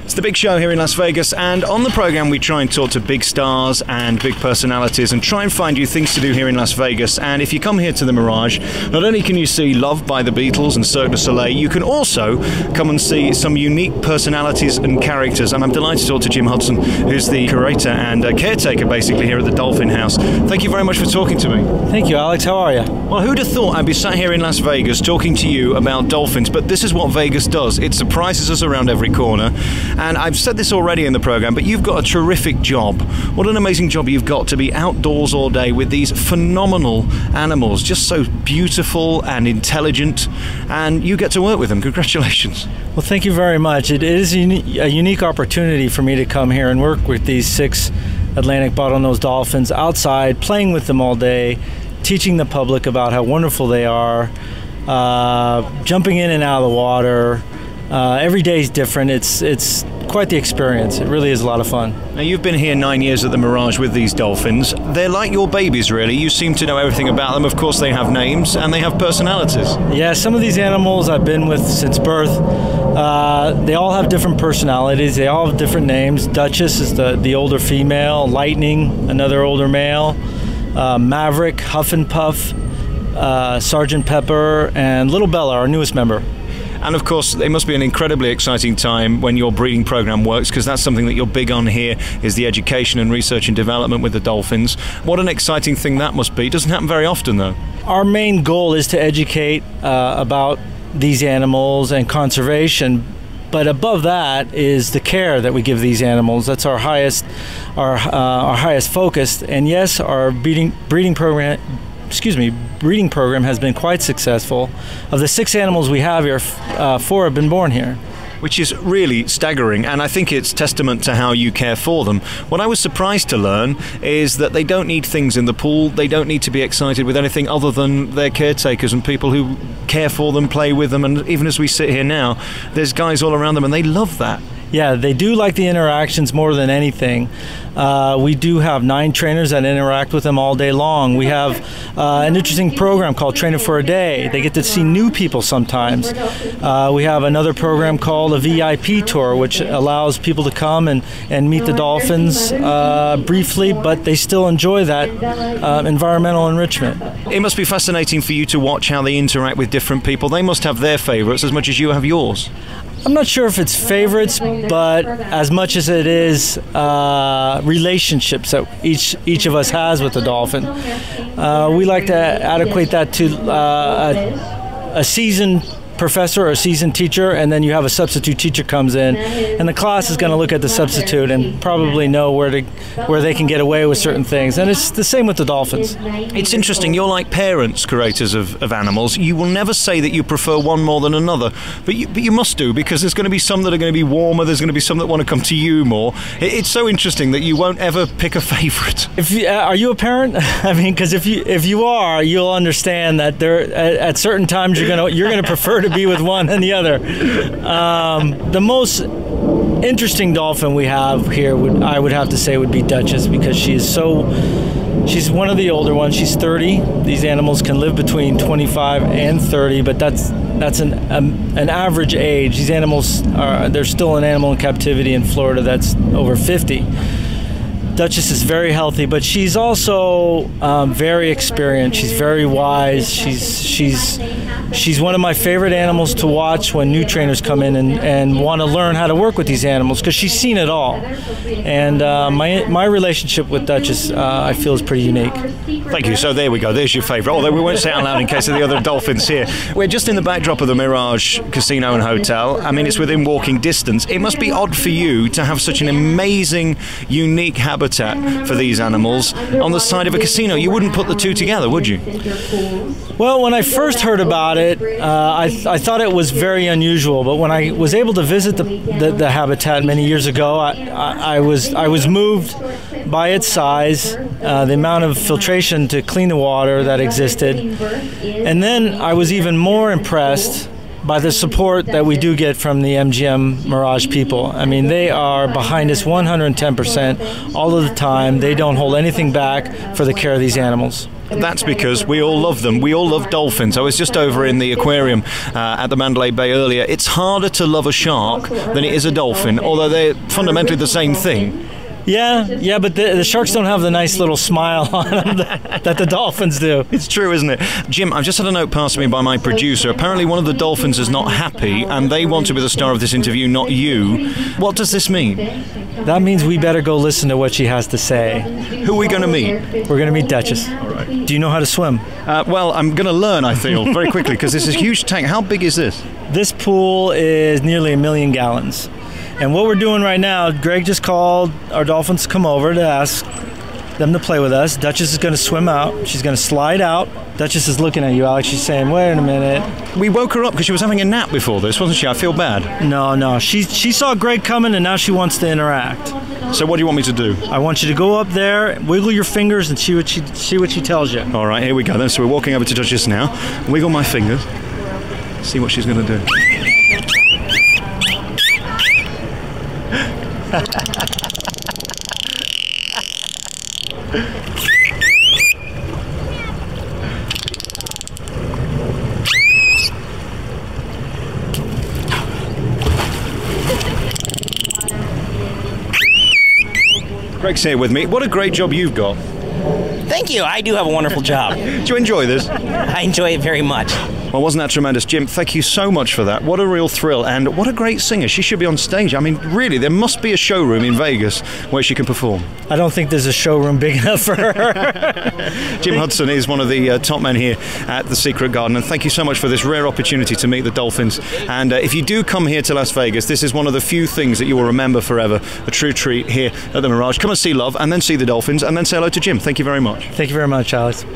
It's the big show here in Las Vegas, and on the program we try and talk to big stars and big personalities and try and find you things to do here in Las Vegas. And if you come here to the Mirage, not only can you see Love by the Beatles and Cirque du Soleil, you can also come and see some unique personalities and characters. And I'm delighted to talk to Jim Hudson, who's the curator and caretaker basically here at the Dolphin House. Thank you very much for talking to me. Thank you, Alex. How are you? Well, who'd have thought I'd be sat here in Las Vegas talking to you about dolphins, but this is what Vegas does. It surprises us around every corner. And I've said this already in the program, but you've got a terrific job. What an amazing job you've got to be outdoors all day with these phenomenal animals, just so beautiful and intelligent, and you get to work with them. Congratulations. Well, thank you very much. It is a unique opportunity for me to come here and work with these 6 Atlantic bottlenose dolphins outside, playing with them all day, teaching the public about how wonderful they are, jumping in and out of the water. Every day is different. It's quite the experience. It really is a lot of fun. Now, you've been here 9 years at the Mirage with these dolphins. They're like your babies, really. You seem to know everything about them. Of course, they have names and they have personalities. Yeah, some of these animals I've been with since birth. They all have different personalities. They all have different names. Duchess is the older female. Lightning, another older male. Maverick, Huff and Puff, Sergeant Pepper, and Little Bella, our newest member. And of course, it must be an incredibly exciting time when your breeding program works, because that's something that you're big on here, is the education and research and development with the dolphins. What an exciting thing that must be. It doesn't happen very often, though. Our main goal is to educate about these animals and conservation. But above that is the care that we give these animals. That's our highest focus. And yes, our breeding program has been quite successful. Of the 6 animals we have here, 4 have been born here. Which is really staggering, and I think it's testament to how you care for them. What I was surprised to learn is that they don't need things in the pool. They don't need to be excited with anything other than their caretakers and people who care for them, play with them, and even as we sit here now, there's guys all around them, and they love that. Yeah, they do like the interactions more than anything. We do have 9 trainers that interact with them all day long. We have an interesting program called Trainer for a Day. They get to see new people sometimes. We have another program called a VIP tour, which allows people to come and meet the dolphins briefly, but they still enjoy that environmental enrichment. It must be fascinating for you to watch how they interact with different people. They must have their favorites as much as you have yours. I'm not sure if it's favorites, but as much as it is relationships that each of us has with the dolphin. We like to adequate that to a seasoned professor or a seasoned teacher, and then you have a substitute teacher comes in, and the class is going to look at the substitute and probably know where they can get away with certain things. And it's the same with the dolphins. It's interesting. You're like parents, curators of animals. You will never say that you prefer one more than another, but you must do, because there's going to be some that are going to be warmer. There's going to be some that want to come to you more. It's so interesting that you won't ever pick a favorite. Are you a parent? I mean, because if you are, you'll understand that at certain times you're gonna prefer to be with one than the other. The most interesting dolphin we have here I would have to say would be Duchess, because she's one of the older ones. She's 30. These animals can live between 25 and 30, but that's an average age. These animals there's still an animal in captivity in Florida that's over 50. Duchess is very healthy, but she's also very experienced. She's very wise. She's one of my favorite animals to watch when new trainers come in and want to learn how to work with these animals, because she's seen it all. And my relationship with Duchess, I feel, is pretty unique. Thank you. So there we go. There's your favorite. Although we won't say it out loud in case of the other dolphins here. We're just in the backdrop of the Mirage Casino and Hotel. I mean, it's within walking distance. It must be odd for you to have such an amazing, unique habitat for these animals on the side of a casino. You wouldn't put the two together, would you? Well, when I first heard about it, I thought it was very unusual. But when I was able to visit the habitat many years ago, I was moved by its size, the amount of filtration to clean the water that existed, and then I was even more impressed by the support that we do get from the MGM Mirage people. I mean, they are behind us 110% all of the time. They don't hold anything back for the care of these animals. That's because we all love them. We all love dolphins. I was just over in the aquarium at the Mandalay Bay earlier. It's harder to love a shark than it is a dolphin, although they're fundamentally the same thing. Yeah, but the sharks don't have the nice little smile on them that the dolphins do. It's true, isn't it? Jim, I've just had a note passed to me by my producer. Apparently one of the dolphins is not happy, and they want to be the star of this interview, not you. What does this mean? That means we better go listen to what she has to say. Who are we going to meet? We're going to meet Duchess. All right. Do you know how to swim? Well, I'm going to learn, I feel, very quickly, because this is a huge tank. How big is this? This pool is nearly 1 million gallons. And what we're doing right now, Greg just called our dolphins to come over to ask them to play with us. Duchess is going to swim out. She's going to slide out. Duchess is looking at you, Alex. She's saying, wait a minute. We woke her up because she was having a nap before this, wasn't she? I feel bad. No. She saw Greg coming, and now she wants to interact. So what do you want me to do? I want you to go up there, wiggle your fingers, and see what she tells you. All right, here we go then. So we're walking over to Duchess now. Wiggle my fingers. See what she's going to do. Greg's here with me. What a great job you've got. Thank you. I do have a wonderful job. Do you enjoy this? I enjoy it very much. Well, wasn't that tremendous? Jim, thank you so much for that. What a real thrill, and what a great singer. She should be on stage. I mean, really, there must be a showroom in Vegas where she can perform. I don't think there's a showroom big enough for her. Jim Hudson is one of the top men here at the Secret Garden, and thank you so much for this rare opportunity to meet the Dolphins. And if you do come here to Las Vegas, this is one of the few things that you will remember forever. A true treat here at the Mirage. Come and see Love, and then see the Dolphins, and then say hello to Jim. Thank you very much. Thank you very much, Alex.